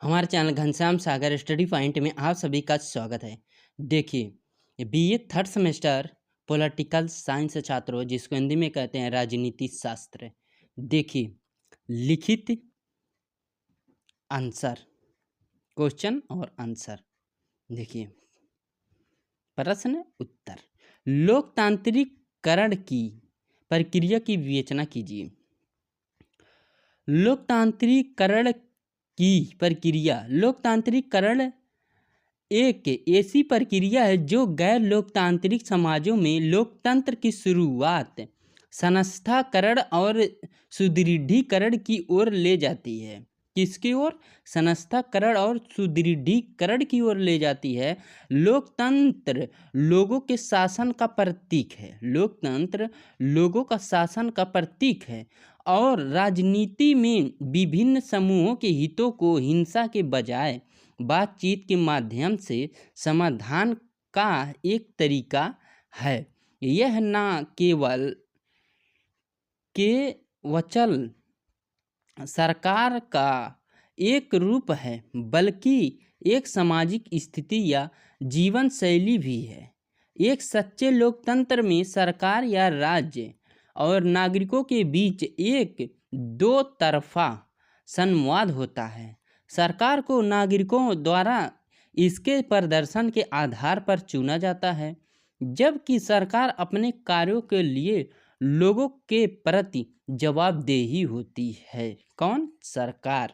हमारे चैनल घनश्याम सागर study point में आप सभी का स्वागत है। देखिए, BA third semester political science छात्रों, जिसको हिंदी में कहते हैं राजनीति शास्त्र। देखिए, लिखित आंसर, क्वेश्चन और आंसर। देखिए, प्रश्न उत्तर। लोकतांत्रिकरण की प्रक्रिया की विवेचना कीजिए। लोकतांत्रिकरण की प्रक्रिया, लोकतांत्रिकरण एक ऐसी प्रक्रिया है जो गैर लोकतांत्रिक समाजों में लोकतंत्र की शुरुआत, संस्थाकरण और सुदृढ़ीकरण की ओर ले जाती है। किसकी ओर? संस्थाकरण और सुदृढ़ीकरण की ओर ले जाती है। लोकतंत्र लोगों के शासन का प्रतीक है। लोकतंत्र लोगों का शासन का प्रतीक है और राजनीति में विभिन्न समूहों के हितों को हिंसा के बजाय बातचीत के माध्यम से समाधान का एक तरीका है। यह न केवल सरकार का एक रूप है, बल्कि एक सामाजिक स्थिति या जीवन शैली भी है। एक सच्चे लोकतंत्र में सरकार या राज्य और नागरिकों के बीच एक दो तरफा संवाद होता है। सरकार को नागरिकों द्वारा इसके प्रदर्शन के आधार पर चुना जाता है, जबकि सरकार अपने कार्यों के लिए लोगों के प्रति जवाबदेही होती है। कौन? सरकार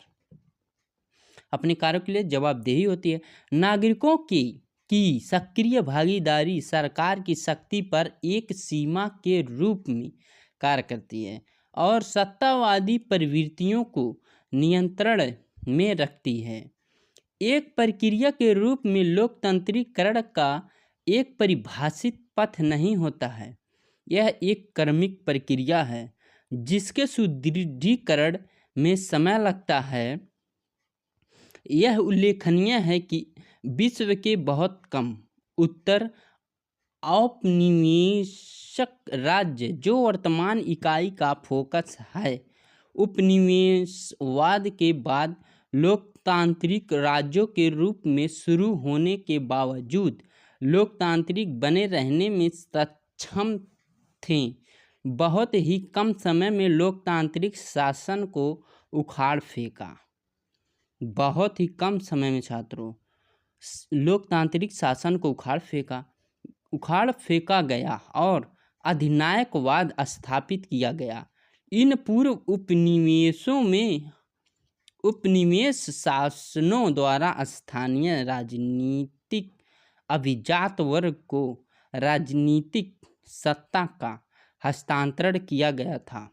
अपने कार्यों के लिए जवाबदेही होती है। नागरिकों की सक्रिय भागीदारी सरकार की शक्ति पर एक सीमा के रूप में कार्य करती है और सत्तावादी प्रवृत्तियों को नियंत्रण में रखती है। एक प्रक्रिया के रूप में लोकतंत्रीकरण का एक परिभाषित पथ नहीं होता है। यह एक क्रमिक प्रक्रिया है जिसके सुदृढ़ीकरण में समय लगता है। यह उल्लेखनीय है कि विश्व के बहुत कम उत्तर औपनिवेशिक राज्य, जो वर्तमान इकाई का फोकस है, उपनिवेशवाद के बाद लोकतांत्रिक राज्यों के रूप में शुरू होने के बावजूद लोकतांत्रिक बने रहने में सक्षम थे। बहुत ही कम समय में लोकतांत्रिक शासन को उखाड़ फेंका। बहुत ही कम समय में छात्रों लोकतांत्रिक शासन को उखाड़ फेंका गया और अधिनायकवाद स्थापित किया गया। इन पूर्व उपनिवेश शासनों द्वारा स्थानीय राजनीतिक अभिजात वर्ग को राजनीतिक सत्ता का हस्तांतरण किया गया था।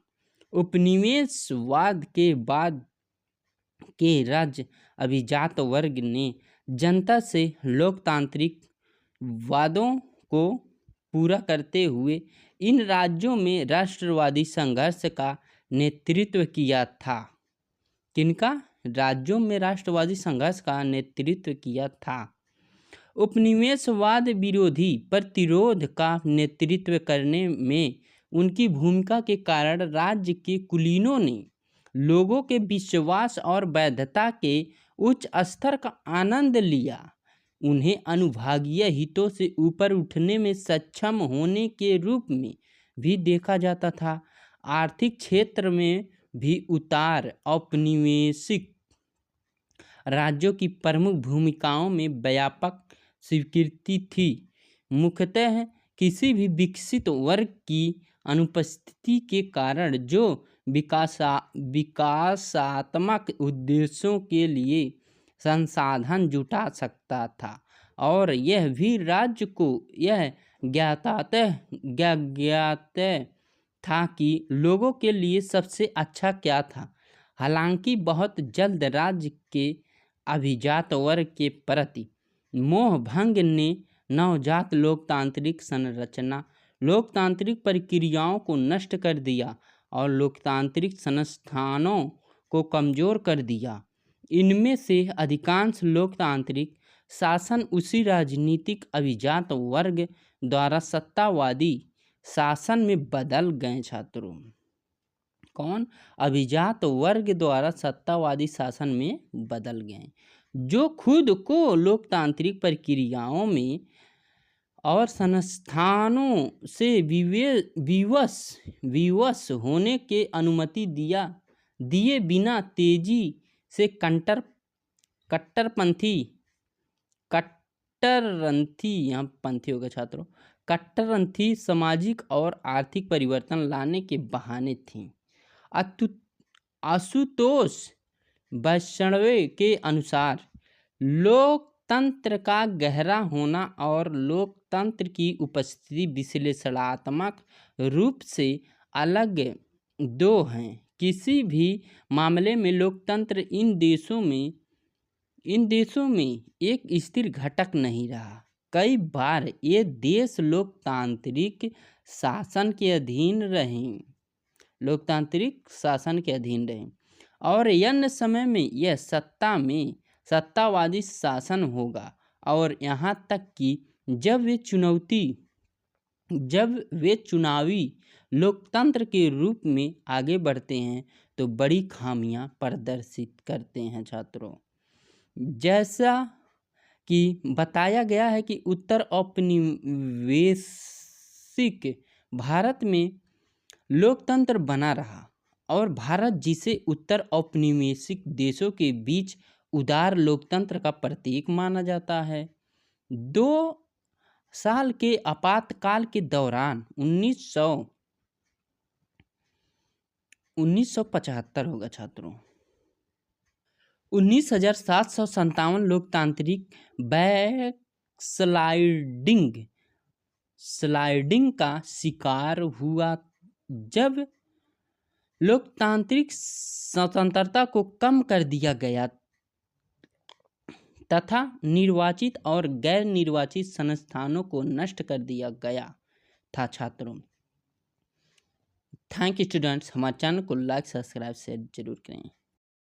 उपनिवेशवाद के बाद के राज्य अभिजात वर्ग ने जनता से लोकतांत्रिक वादों को पूरा करते हुए इन राज्यों में राष्ट्रवादी संघर्ष का नेतृत्व किया था। किनका? राज्यों में राष्ट्रवादी संघर्ष का नेतृत्व किया था। उपनिवेशवाद विरोधी प्रतिरोध का नेतृत्व करने में उनकी भूमिका के कारण राज्य के कुलीनों ने लोगों के विश्वास और वैधता के उच्च स्तर का आनंद लिया। उन्हें अनुभागीय हितों से ऊपर उठने में सक्षम होने के रूप में भी देखा जाता था। आर्थिक क्षेत्र में भी उतार औपनिवेशिक राज्यों की प्रमुख भूमिकाओं में व्यापक स्वीकृति थी। मुख्यतः किसी भी विकसित वर्ग की अनुपस्थिति के कारण जो विकासात्मक उद्देश्यों के लिए संसाधन जुटा सकता था, और यह भी राज्य को यह ज्ञात था कि लोगों के लिए सबसे अच्छा क्या था। हालांकि बहुत जल्द राज्य के अभिजात वर्ग के प्रति मोहभंग ने नवजात लोकतांत्रिक संरचना, लोकतांत्रिक प्रक्रियाओं को नष्ट कर दिया और लोकतांत्रिक संस्थानों को कमजोर कर दिया। इनमें से अधिकांश लोकतांत्रिक शासन उसी राजनीतिक अभिजात वर्ग द्वारा सत्तावादी शासन में बदल गए। छात्रों, कौन? अभिजात वर्ग द्वारा सत्तावादी शासन में बदल गए, जो खुद को लोकतांत्रिक प्रक्रियाओं में और संस्थानों से विवश होने के अनुमति दिए बिना तेजी से यहाँ पंथी होगा छात्रों, कट्टरपंथी सामाजिक और आर्थिक परिवर्तन लाने के बहाने थी। आशुतोष वैष्णव के अनुसार लोकतंत्र का गहरा होना और लोकतंत्र की उपस्थिति विश्लेषणात्मक रूप से अलग दो हैं। किसी भी मामले में लोकतंत्र इन देशों में एक स्थिर घटक नहीं रहा। कई बार ये देश लोकतांत्रिक शासन के अधीन रहे और अन्य समय में यह सत्तावादी शासन होगा, और यहाँ तक कि जब वे चुनावी लोकतंत्र के रूप में आगे बढ़ते हैं तो बड़ी खामियां प्रदर्शित करते हैं छात्रों। जैसा कि बताया गया है कि उत्तर औपनिवेशिक भारत में लोकतंत्र बना रहा, और भारत जिसे उत्तर औपनिवेशिक देशों के बीच उदार लोकतंत्र का प्रतीक माना जाता है, 2 साल के आपातकाल के दौरान 1975 होगा छात्रों, 19,757 लोकतांत्रिक बैकस्लाइडिंग का शिकार हुआ, जब लोकतांत्रिक स्वतंत्रता को कम कर दिया गया तथा निर्वाचित और गैर निर्वाचित संस्थानों को नष्ट कर दिया गया था छात्रों। थैंक यू स्टूडेंट्स, हमारे चैनल को लाइक, सब्सक्राइब, शेयर जरूर करें।